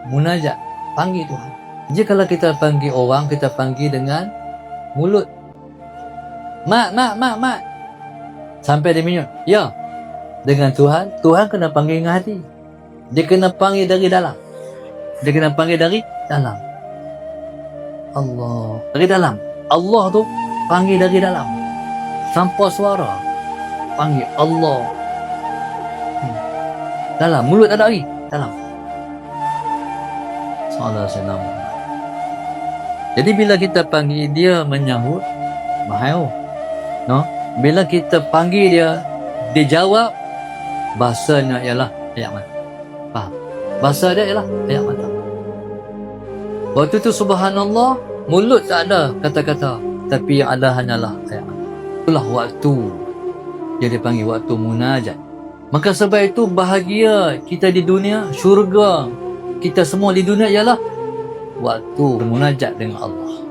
munajat, panggil Tuhan. Jadi kalau kita panggil orang, kita panggil dengan mulut. Mak. Sampai dia minum. Ya. Dengan Tuhan, Tuhan kena panggil dengan hati. Dia kena panggil dari dalam. Dia kena panggil dari dalam. Allah. Dari dalam. Allah tu panggil dari dalam. Sampai suara. Panggil Allah. Dalam. Mulut tak ada lagi. Dalam. Sallallahu. Jadi bila kita panggil dia menyahut, mahal. No? Bila kita panggil dia, dia jawab, bahasanya ialah ayat mata. Faham? Bahasa dia ialah ayat mata. Waktu tu subhanallah, mulut tak ada kata-kata, tapi yang ada hanyalah ayat mata. Itulah waktu dia dipanggil waktu munajat. Maka sebab itu bahagia kita di dunia, syurga kita semua di dunia ialah waktu munajat dengan Allah.